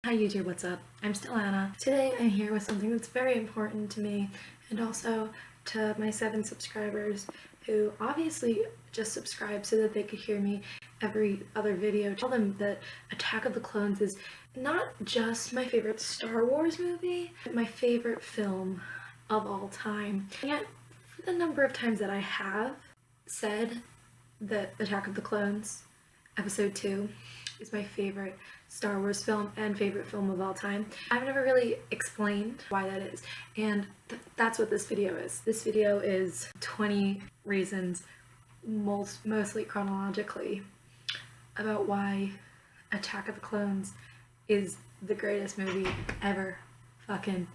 Hi YouTube, what's up? I'm still Anna. Today I'm here with something that's very important to me and also to my 7 subscribers who obviously just subscribed so that they could hear me every other video. Tell them that Attack of the Clones is not just my favorite Star Wars movie, but my favorite film of all time. And yet, for the number of times that I have said that Attack of the Clones Episode 2 is my favorite Star Wars film and favorite film of all time, I've never really explained why that is, and that's what this video is. This video is 20 reasons, mostly chronologically, about why Attack of the Clones is the greatest movie ever fucking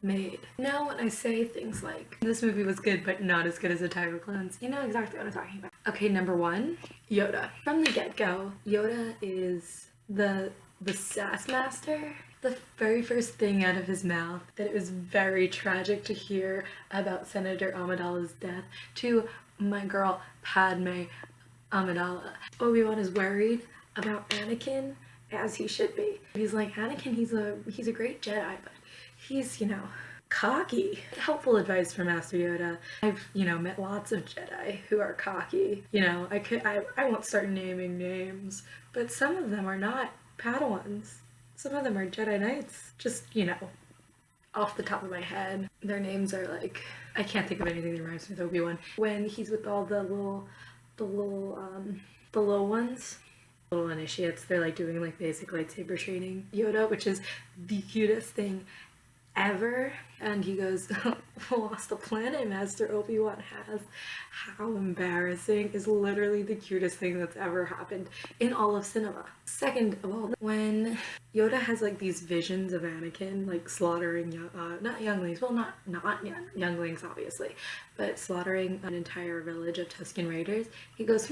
made. Now when I say things like, this movie was good but not as good as Attack of the Clones, you know exactly what I'm talking about. Okay, number 1, Yoda. From the get-go, Yoda is the sass master. The very first thing out of his mouth, that it was very tragic to hear about Senator Amidala's death, to my girl Padme Amidala. Obi-Wan is worried about Anakin, as he should be. He's like, Anakin, he's a great Jedi, but he's, cocky. Helpful advice from Master Yoda. I've, met lots of Jedi who are cocky. I won't start naming names, but some of them are not Padawans. Some of them are Jedi Knights. Just, off the top of my head. Their names are like, I can't think of anything that rhymes with Obi-Wan. When he's with all the little ones, little initiates, they're like doing like basic lightsaber training. Yoda, which is the cutest thing ever, and he goes, lost the planet Master Obi-Wan has. How embarrassing, is literally the cutest thing that's ever happened in all of cinema. Second of all, when Yoda has like these visions of Anakin like slaughtering not younglings, well not younglings obviously, but slaughtering an entire village of Tusken Raiders, he goes,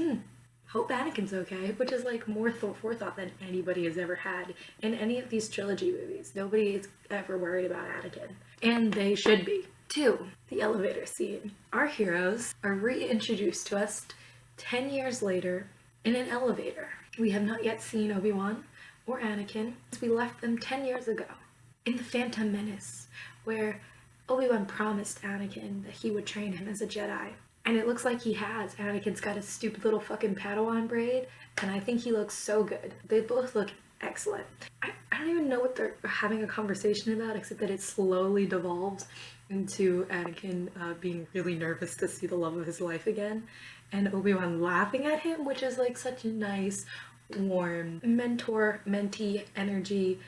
hope Anakin's okay, which is like more forethought than anybody has ever had in any of these trilogy movies. Nobody is ever worried about Anakin, and they should be. 2, the elevator scene. Our heroes are reintroduced to us 10 years later in an elevator. We have not yet seen Obi-Wan or Anakin since we left them 10 years ago in The Phantom Menace, where Obi-Wan promised Anakin that he would train him as a Jedi. And it looks like he has. Anakin's got a stupid little fucking Padawan braid, and I think he looks so good. They both look excellent. I don't even know what they're having a conversation about, except that it slowly devolves into Anakin being really nervous to see the love of his life again, and Obi-Wan laughing at him, which is like such a nice, warm, mentor-mentee energy.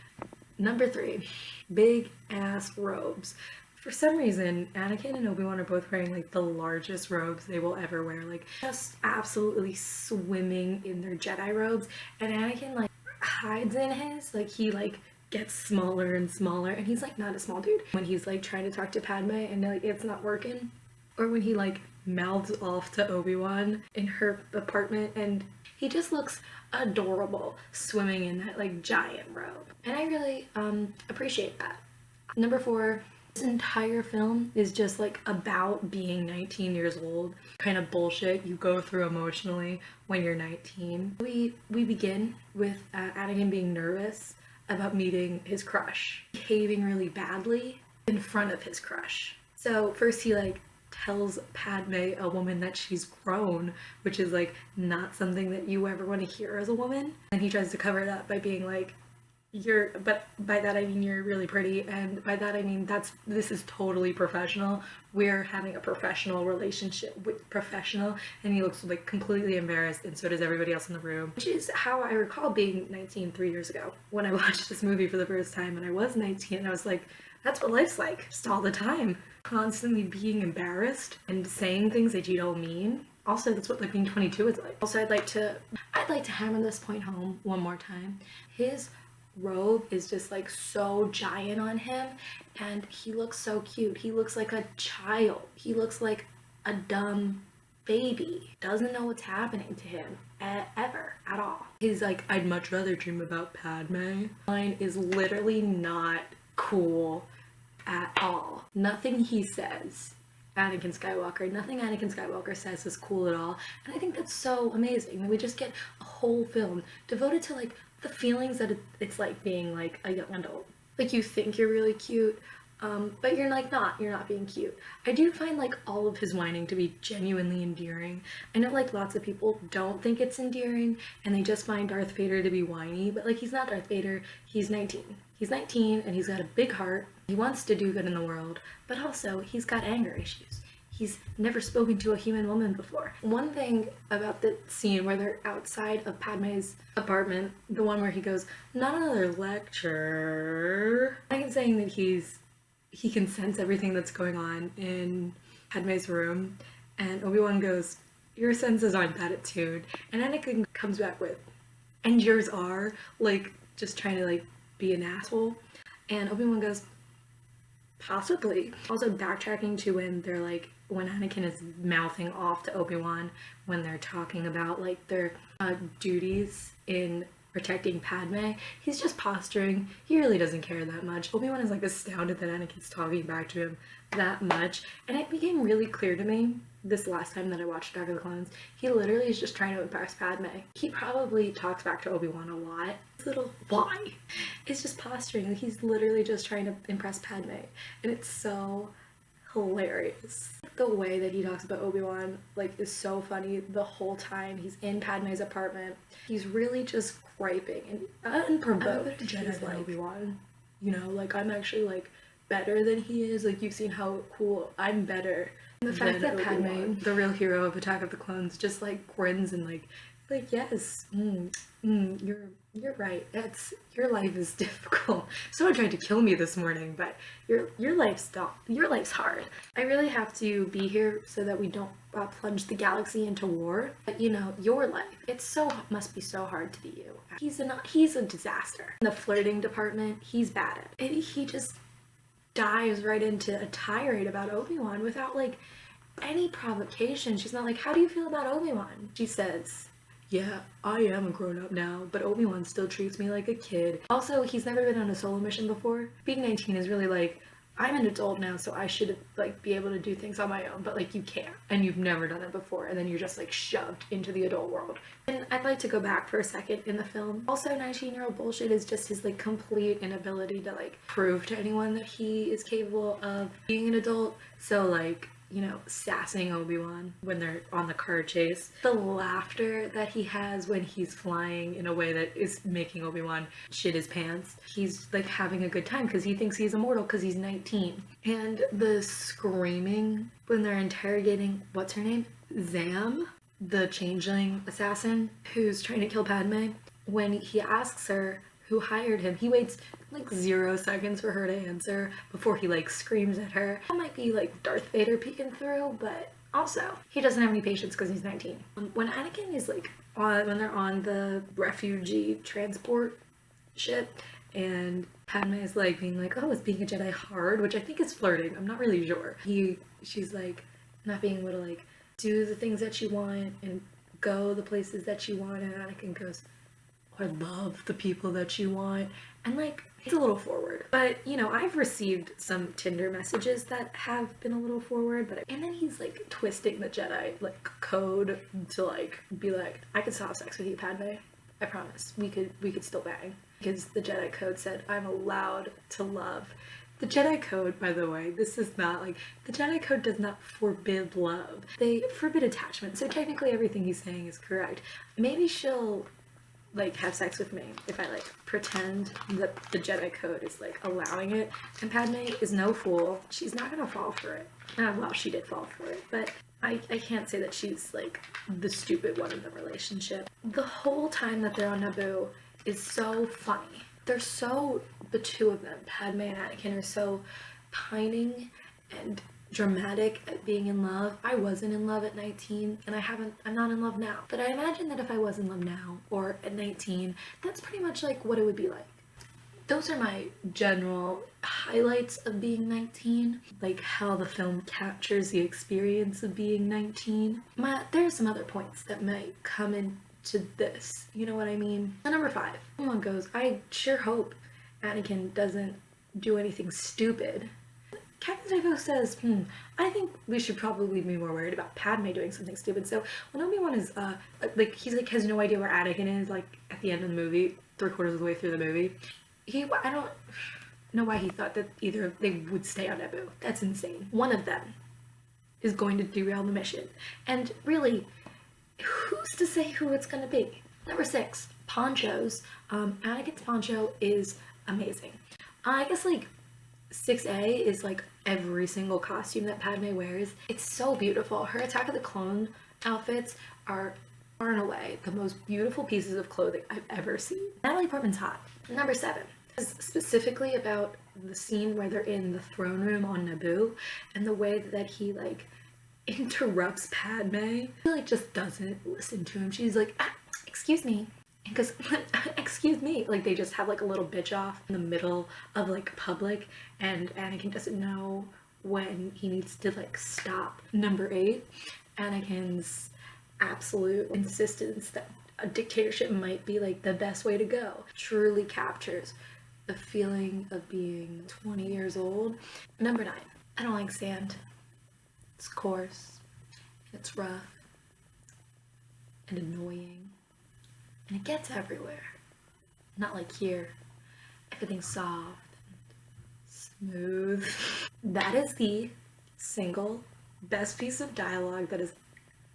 Number 3, big ass robes. For some reason, Anakin and Obi-Wan are both wearing like the largest robes they will ever wear, like just absolutely swimming in their Jedi robes, and Anakin like hides in his, like he like gets smaller and smaller, and he's like not a small dude. When he's like trying to talk to Padme and like it's not working, or when he like mouths off to Obi-Wan in her apartment, and he just looks adorable swimming in that like giant robe, and I really appreciate that. Number 4, this entire film is just like about being 19 years old, kind of bullshit you go through emotionally when you're 19. We begin with Anakin being nervous about meeting his crush, behaving really badly in front of his crush. So first he like tells Padme, a woman, that she's grown, which is like not something that you ever want to hear as a woman. And he tries to cover it up by being like, but by that I mean you're really pretty, and by that I mean this is totally professional. We're having a professional relationship with professional, and he looks like completely embarrassed, and so does everybody else in the room. Which is how I recall being 19 3 years ago when I watched this movie for the first time, and I was 19, and I was like, that's what life's like, just all the time. Constantly being embarrassed and saying things that you don't mean. Also, that's what like being 22 is like. Also, I'd like to hammer this point home one more time. His robe is just like so giant on him, and he looks so cute. He looks like a child. He looks like a dumb baby. Doesn't know what's happening to him ever at all. He's like, I'd much rather dream about Padme. Line is literally not cool at all. Nothing he says, nothing Anakin Skywalker says is cool at all, and I think that's so amazing that we just get a whole film devoted to like the feelings that it's like being like a young adult. Like you think you're really cute, but you're like you're not being cute. I do find like all of his whining to be genuinely endearing. I know like lots of people don't think it's endearing and they just find Darth Vader to be whiny, but like he's not Darth Vader, he's 19. He's 19 and he's got a big heart. He wants to do good in the world, but also he's got anger issues. He's never spoken to a human woman before. One thing about the scene where they're outside of Padme's apartment, the one where he goes, not another lecture. I'm saying that he can sense everything that's going on in Padme's room, and Obi-Wan goes, your senses aren't that attuned. And Anakin comes back with, and yours are, like, just trying to, like, be an asshole. And Obi-Wan goes, possibly. Also backtracking to when they're like, when Anakin is mouthing off to Obi-Wan when they're talking about like their duties in protecting Padme, he's just posturing. He really doesn't care that much. Obi-Wan is like astounded that Anakin's talking back to him that much, and it became really clear to me this last time that I watched Attack of the Clones, he literally is just trying to impress Padme. He probably talks back to Obi-Wan a lot. His little why? It's just posturing. He's literally just trying to impress Padme, and it's so hilarious. The way that he talks about Obi-Wan like is so funny the whole time. He's in Padme's apartment. He's really just griping and unprovoked. He's like, Obi-Wan, you know, like I'm actually like better than he is. Like you've seen how cool I'm better. And the fact that Padme, the real hero of Attack of the Clones, just like grins and like yes, you're right. Your life is difficult. Someone tried to kill me this morning, but your life's hard. I really have to be here so that we don't plunge the galaxy into war. But you know, your life, must be so hard to be you. He's a disaster. In the flirting department, he's bad at it. He just dives right into a tirade about Obi-Wan without like any provocation. She's not like, how do you feel about Obi-Wan? She says, yeah, I am a grown-up now, but Obi-Wan still treats me like a kid. Also, he's never been on a solo mission before. Being 19 is really like, I'm an adult now, so I should like be able to do things on my own, but like you can't, and you've never done it before, and then you're just like shoved into the adult world. And I'd like to go back for a second in the film. Also, 19-year-old bullshit is just his like complete inability to like prove to anyone that he is capable of being an adult. So like, you know, sassing Obi-Wan when they're on the car chase. The laughter that he has when he's flying in a way that is making Obi-Wan shit his pants. He's like having a good time because he thinks he's immortal because he's 19. And the screaming when they're interrogating, what's her name? Zam, the changeling assassin who's trying to kill Padme. When he asks her who hired him, he waits like 0 seconds for her to answer before he like screams at her. That might be like Darth Vader peeking through, but also he doesn't have any patience because he's 19. When Anakin is like when they're on the refugee transport ship and Padme is like being like, oh, is being a Jedi hard? Which I think is flirting. I'm not really sure. She's like not being able to like do the things that you want and go the places that you want, and Anakin goes, I love the people that you want. And like, it's a little forward. But, you know, I've received some Tinder messages that have been a little forward, and then he's like twisting the Jedi like code to like be like, I could still have sex with you, Padme. I promise. We could still bang. Because the Jedi code said I'm allowed to love. The Jedi code, by the way, this is not like, the Jedi code does not forbid love. They forbid attachment. So technically everything he's saying is correct. Maybe she'll like have sex with me if I like pretend that the Jedi code is like allowing it. And Padme is no fool. She's not gonna fall for it. Well, she did fall for it, but I can't say that she's like the stupid one in the relationship. The whole time that they're on Naboo is so funny. The two of them, Padme and Anakin, are so pining and dramatic at being in love. I wasn't in love at 19, and I'm not in love now. But I imagine that if I was in love now, or at 19, that's pretty much like what it would be like. Those are my general highlights of being 19, like how the film captures the experience of being 19. There are some other points that might come into this, you know what I mean? Number 5, everyone goes, I sure hope Anakin doesn't do anything stupid. Captain Zavo says, I think we should probably be more worried about Padme doing something stupid. So when Obi-Wan is, like, he's like has no idea where Anakin is, like, at the end of the movie, 3/4 of the way through the movie. I don't know why he thought that either they would stay on Naboo. That's insane. One of them is going to derail the mission. And really, who's to say who it's going to be? Number 6, ponchos. Anakin's poncho is amazing. I guess like 6A is like every single costume that Padme wears. It's so beautiful. Her Attack of the Clone outfits are far and away the most beautiful pieces of clothing I've ever seen. Natalie Portman's hot. Number 7 is specifically about the scene where they're in the throne room on Naboo and the way that he like interrupts Padme. He like just doesn't listen to him. She's like, excuse me. Because, excuse me, like they just have like a little bitch off in the middle of like public, and Anakin doesn't know when he needs to like stop. Number 8, Anakin's absolute insistence that a dictatorship might be like the best way to go truly captures the feeling of being 20 years old. Number 9, I don't like sand. It's coarse, and it's rough, and annoying, and it gets everywhere. Not like here. Everything's soft and smooth. That is the single best piece of dialogue that has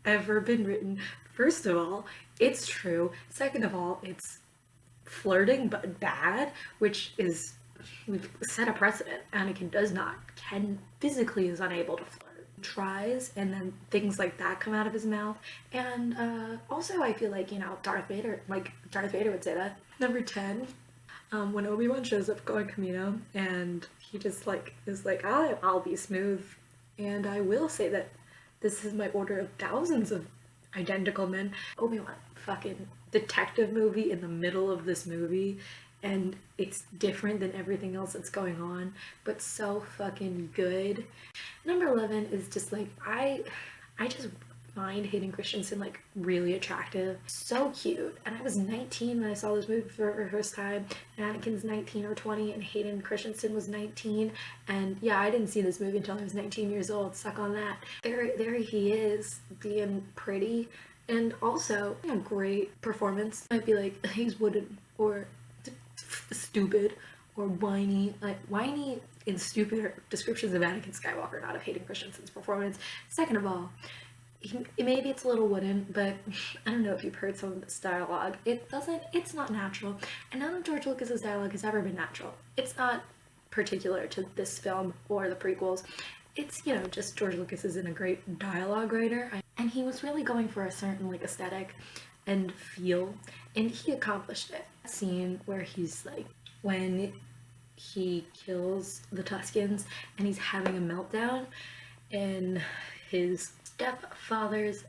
ever been written. First of all, it's true. Second of all, it's flirting but bad, which is, we've set a precedent. Anakin does not, physically is unable to flirt. Tries, and then things like that come out of his mouth. And also I feel like, you know, Darth Vader would say that. Number 10, when Obi-Wan shows up going Camino, and he just like is like, I'll be smooth, and I will say that this is my order of thousands of identical men. Obi-Wan, fucking detective movie in the middle of this movie, and it's different than everything else that's going on, but so fucking good. Number 11 is just like, I just find Hayden Christensen like really attractive, so cute. And I was 19 when I saw this movie for the first time, and Anakin's 19 or 20, and Hayden Christensen was 19, and yeah, I didn't see this movie until I was 19 years old. Suck on that. There he is, being pretty, and also a great performance. Might be like, he's wooden, or stupid, or whiny. Like, whiny and stupid descriptions of Anakin Skywalker, not of Hayden Christensen's performance. Second of all, maybe it's a little wooden, but I don't know if you've heard some of this dialogue. It's not natural, and none of George Lucas's dialogue has ever been natural. It's not particular to this film or the prequels. It's, you know, just George Lucas isn't a great dialogue writer, and he was really going for a certain like aesthetic and feel, and he accomplished it. That scene where he's like, when he kills the Tuscans and he's having a meltdown in his stepfather's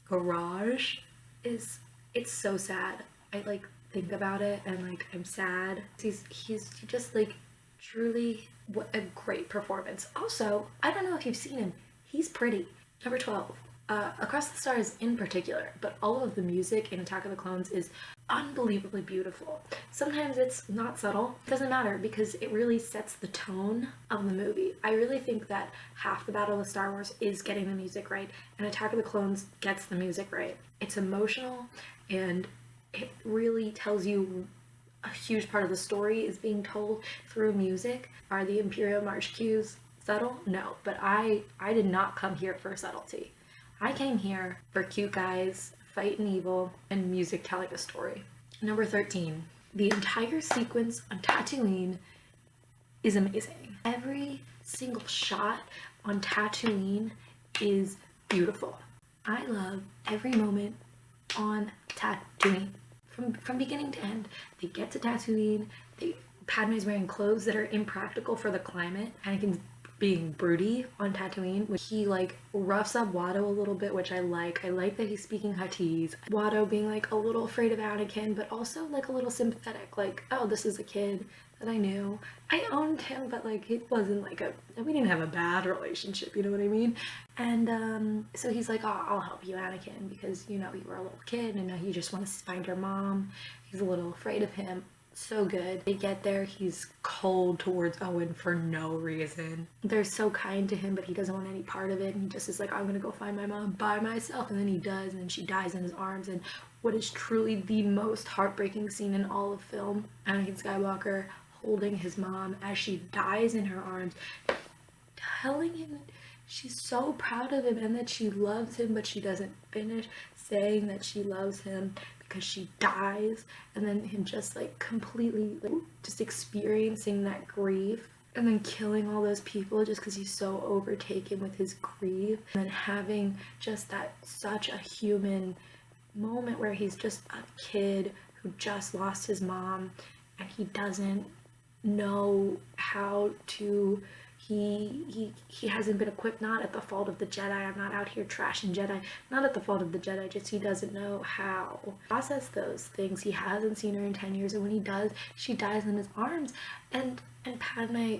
garage, it's so sad. I like think about it and like I'm sad. He's just like truly, what a great performance. Also, I don't know if you've seen him, he's pretty. Number 12, Across the Stars in particular, but all of the music in Attack of the Clones is unbelievably beautiful. Sometimes it's not subtle. It doesn't matter, because it really sets the tone of the movie. I really think that half the battle of Star Wars is getting the music right, and Attack of the Clones gets the music right. It's emotional, and it really tells you a huge part of the story is being told through music. Are the Imperial March cues subtle? No, but I did not come here for subtlety. I came here for cute guys fighting evil and music telling a story. Number 13, the entire sequence on Tatooine is amazing. Every single shot on Tatooine is beautiful. I love every moment on Tatooine. From beginning to end. They get to Tatooine, Padme's wearing clothes that are impractical for the climate. Anakin's being broody on Tatooine, when he like roughs up Watto a little bit, which I like. I like that he's speaking Huttese. Watto being like a little afraid of Anakin, but also like a little sympathetic, like, oh, this is a kid that I knew. I owned him, but like it wasn't like we didn't have a bad relationship, you know what I mean? And so he's like, oh, I'll help you, Anakin, because you know you were a little kid and now you just want to find your mom. He's a little afraid of him. So good. They get there, he's cold towards Owen for no reason. They're so kind to him, but he doesn't want any part of it, and he just is like, I'm gonna go find my mom by myself, and then he does, and then she dies in his arms, and what is truly the most heartbreaking scene in all of film. Anakin Skywalker holding his mom as she dies in her arms, telling him that she's so proud of him and that she loves him, but she doesn't finish saying that she loves him because she dies, and then him just like completely like, just experiencing that grief, and then killing all those people just because he's so overtaken with his grief, and then having just that such a human moment where he's just a kid who just lost his mom and he doesn't know how to, he hasn't been equipped, not at the fault of the Jedi, I'm not out here trashing Jedi, not at the fault of the Jedi, just he doesn't know how to process those things. He hasn't seen her in 10 years, and when he does, she dies in his arms, and Padme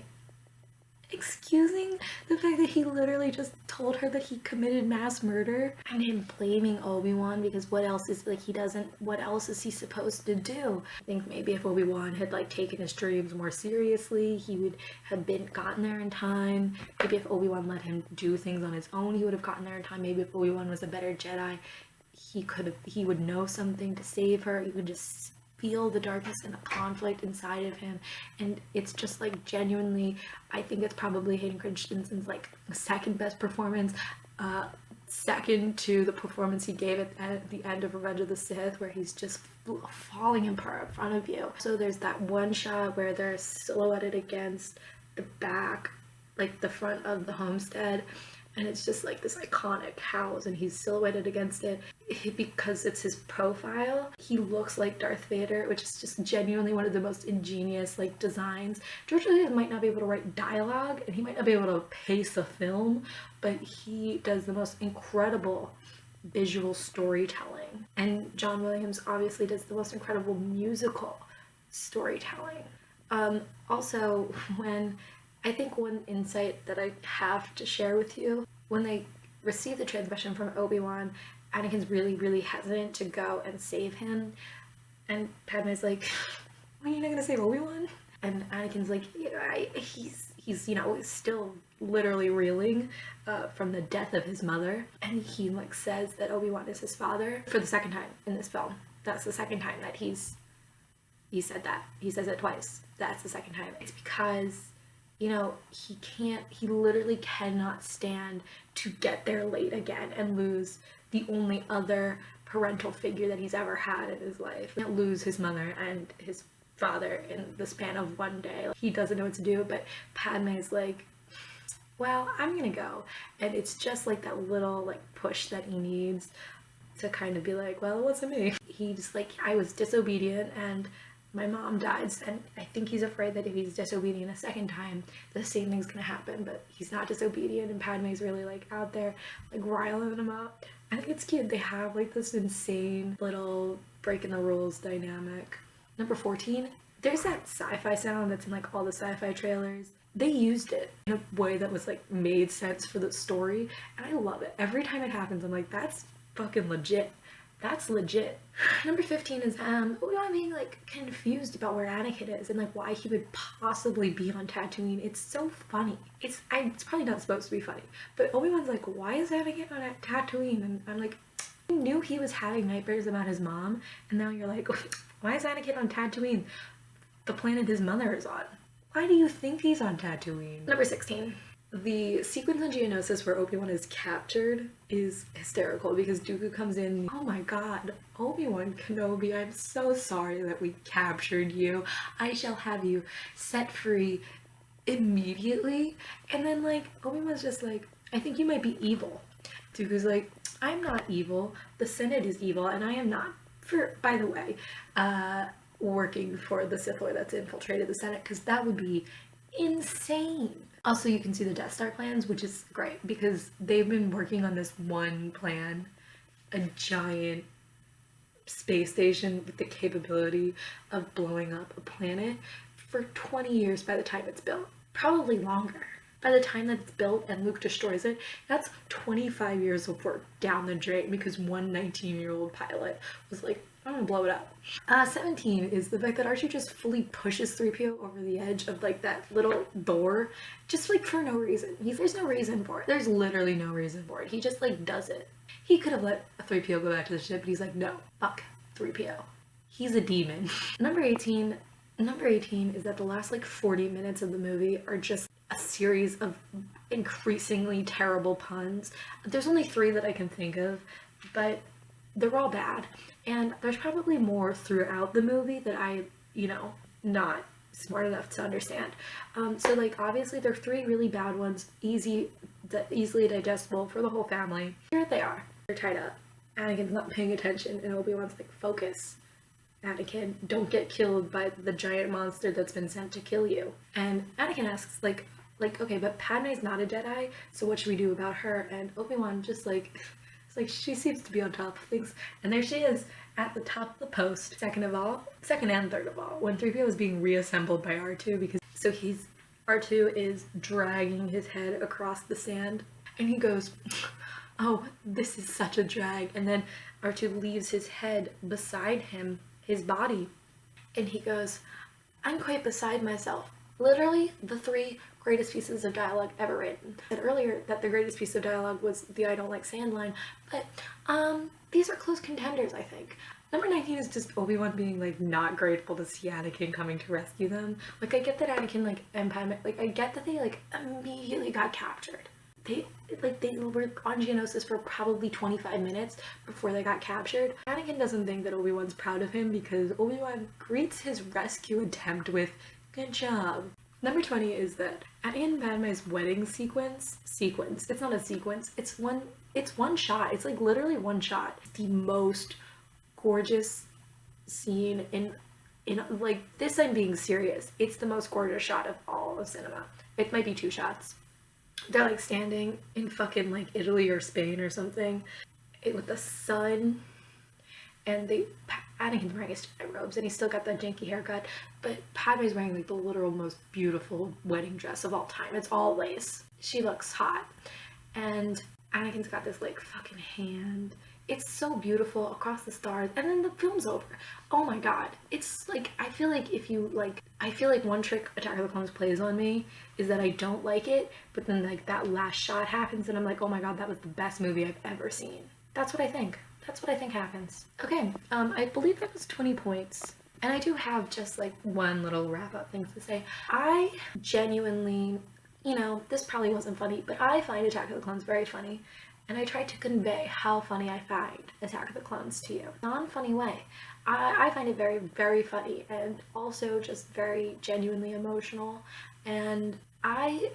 excusing the fact that he literally just told her that he committed mass murder, and him blaming Obi-Wan because what else is he supposed to do? I think maybe if Obi-Wan had like taken his dreams more seriously, he would have gotten there in time. Maybe if Obi-Wan let him do things on his own, he would have gotten there in time. Maybe if Obi-Wan was a better Jedi, he would know something to save her. He would just feel the darkness and the conflict inside of him, and it's just like genuinely, I think it's probably Hayden Christensen's like second best performance, second to the performance he gave at the end of Revenge of the Sith, where he's just falling apart in front of you. So there's that one shot where they're silhouetted against the back, like the front of the homestead, and it's just like this iconic house, and he's silhouetted against it. Because it's his profile, he looks like Darth Vader, which is just genuinely one of the most ingenious like designs. George Lucas might not be able to write dialogue, and he might not be able to pace a film, but he does the most incredible visual storytelling. And John Williams obviously does the most incredible musical storytelling. Also, I think one insight that I have to share with you, when they receive the transmission from Obi-Wan, Anakin's really, really hesitant to go and save him, and Padme's like, "Why are you not gonna save Obi-Wan?" And Anakin's like, "Yeah, he's still literally reeling from the death of his mother," and he like says that Obi-Wan is his father for the second time in this film. That's the second time that he said that. He says it twice. That's the second time. It's because, you know, he literally cannot stand to get there late again and lose the only other parental figure that he's ever had in his life. He can't lose his mother and his father in the span of one day. He doesn't know what to do, but Padme's like, well, I'm gonna go. And it's just like that little like push that he needs to kind of be like, well, it wasn't me. He's like, I was disobedient and my mom died, and I think he's afraid that if he's disobedient a second time, the same thing's gonna happen, but he's not disobedient, and Padme's really like out there like riling him up. I think it's cute. They have like this insane little breaking the rules dynamic. Number 14, there's that sci-fi sound that's in like all the sci-fi trailers. They used it in a way that was like made sense for the story, and I love it. Every time it happens, I'm like, that's fucking legit. That's legit. Number 15 is Obi-Wan being like confused about where Anakin is and like why he would possibly be on Tatooine. It's so funny. It's probably not supposed to be funny, but Obi-Wan's like, why is Anakin on Tatooine? And I'm like, you knew he was having nightmares about his mom, and now you're like, why is Anakin on Tatooine, the planet his mother is on? Why do you think he's on Tatooine? Number 16. The sequence on Geonosis where Obi-Wan is captured is hysterical because Dooku comes in, oh my god, Obi-Wan Kenobi, I'm so sorry that we captured you. I shall have you set free immediately. And then like, Obi-Wan's just like, I think you might be evil. Dooku's like, I'm not evil. The Senate is evil, and I am not, by the way, working for the Sith Lord that's infiltrated the Senate, because that would be insane. Also, you can see the Death Star plans, which is great because they've been working on this one plan, a giant space station with the capability of blowing up a planet for 20 years by the time it's built. Probably longer. By the time that it's built and Luke destroys it, that's 25 years of work down the drain because one 19-year-old pilot was like, I'm gonna blow it up. 17 is the fact that R2 just fully pushes 3PO over the edge of like that little door, just like for no reason. There's no reason for it. There's literally no reason for it. He just like does it. He could have let 3PO go back to the ship, but he's like, no, fuck. 3PO. He's a demon. Number 18 is that the last like 40 minutes of the movie are just a series of increasingly terrible puns. There's only 3 that I can think of, but they're all bad. And there's probably more throughout the movie that I, not smart enough to understand. So like obviously there are 3 really bad ones, easily digestible for the whole family. Here they are. They're tied up. Anakin's not paying attention, and Obi-Wan's like, focus. Anakin, don't get killed by the giant monster that's been sent to kill you. And Anakin asks, like, okay, but Padme's not a Jedi, so what should we do about her? And Obi-Wan just like, it's like, she seems to be on top of things. And there she is, at the top of the post. Second and third of all, when 3PO is being reassembled by R2, because, so R2 is dragging his head across the sand, and he goes, oh, this is such a drag. And then R2 leaves his head beside him, his body, and he goes, I'm quite beside myself. Literally the 3 greatest pieces of dialogue ever written. I said earlier that the greatest piece of dialogue was the I don't like sand line, but these are close contenders, I think. Number 19 is just Obi-Wan being like not grateful to see Anakin coming to rescue them. Like, I get that Anakin and Padme, like, I get that they like immediately got captured. They were on Geonosis for probably 25 minutes before they got captured. Anakin doesn't think that Obi-Wan's proud of him because Obi-Wan greets his rescue attempt with, good job. Number 20 is that Anakin and Padme's wedding sequence, it's not a sequence, it's one shot. It's like literally one shot. It's the most gorgeous scene in like, this, I'm being serious. It's the most gorgeous shot of all of cinema. It might be 2 shots. They're like standing in fucking like Italy or Spain or something with the sun, and Anakin's wearing his Jedi robes and he's still got that janky haircut, but Padme's wearing like the literal most beautiful wedding dress of all time. It's all lace. She looks hot, and Anakin's got this like fucking hand. It's so beautiful across the stars, and then the film's over. Oh my god. It's like, I feel like one trick Attack of the Clones plays on me is that I don't like it, but then like that last shot happens and I'm like, oh my god, that was the best movie I've ever seen. That's what I think. That's what I think happens. Okay, I believe that was 20 points. And I do have just like one little wrap up thing to say. I genuinely, this probably wasn't funny, but I find Attack of the Clones very funny. And I tried to convey how funny I find Attack of the Clones to you. Non-funny way. I find it very, very funny, and also just very genuinely emotional. And I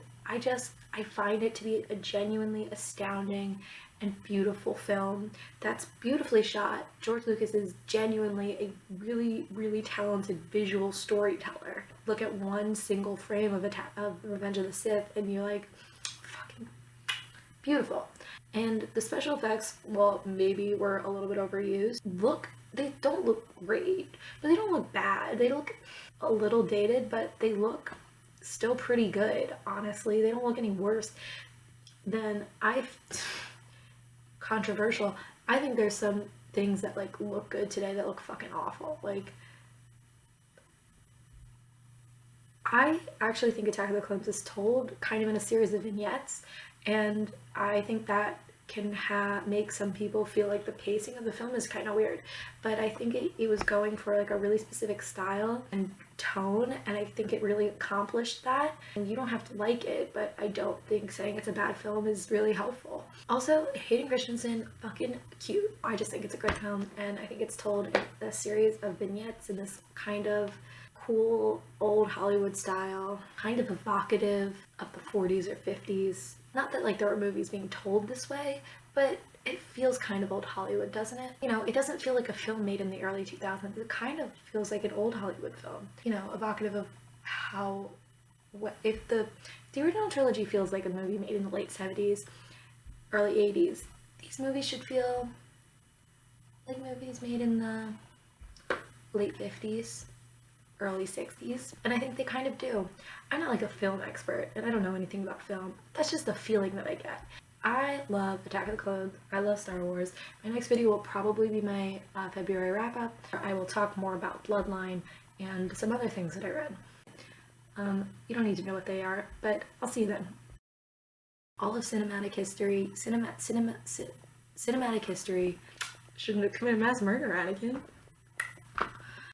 find it to be a genuinely astounding and beautiful film that's beautifully shot. George Lucas is genuinely a really, really talented visual storyteller. Look at one single frame of Revenge of the Sith and you're like, fucking beautiful. And the special effects, well, maybe were a little bit overused. They don't look great, but they don't look bad. They look a little dated, but they look still pretty good, honestly. They don't look any worse than controversial. I think there's some things that like look good today that look fucking awful. Like, I actually think Attack of the Clones is told kind of in a series of vignettes, and I think that can make some people feel like the pacing of the film is kind of weird, but I think it was going for like a really specific style and tone, and I think it really accomplished that. And you don't have to like it, but I don't think saying it's a bad film is really helpful. Also, Hayden Christensen, fucking cute. I just think it's a great film, and I think it's told in a series of vignettes in this kind of cool old Hollywood style, kind of evocative of the 40s or 50s. Not that like there were movies being told this way, but it feels kind of old Hollywood, doesn't it? It doesn't feel like a film made in the early 2000s. It kind of feels like an old Hollywood film. Evocative of how, if the original trilogy feels like a movie made in the late 70s, early 80s, these movies should feel like movies made in the late 50s. Early 60s, and I think they kind of do. I'm not like a film expert, and I don't know anything about film. That's just the feeling that I get. I love Attack of the Clones. I love Star Wars. My next video will probably be my February wrap-up. I will talk more about Bloodline and some other things that I read. You don't need to know what they are, but I'll see you then. All of cinematic history, cinematic history. Shouldn't have committed mass murder, Anakin.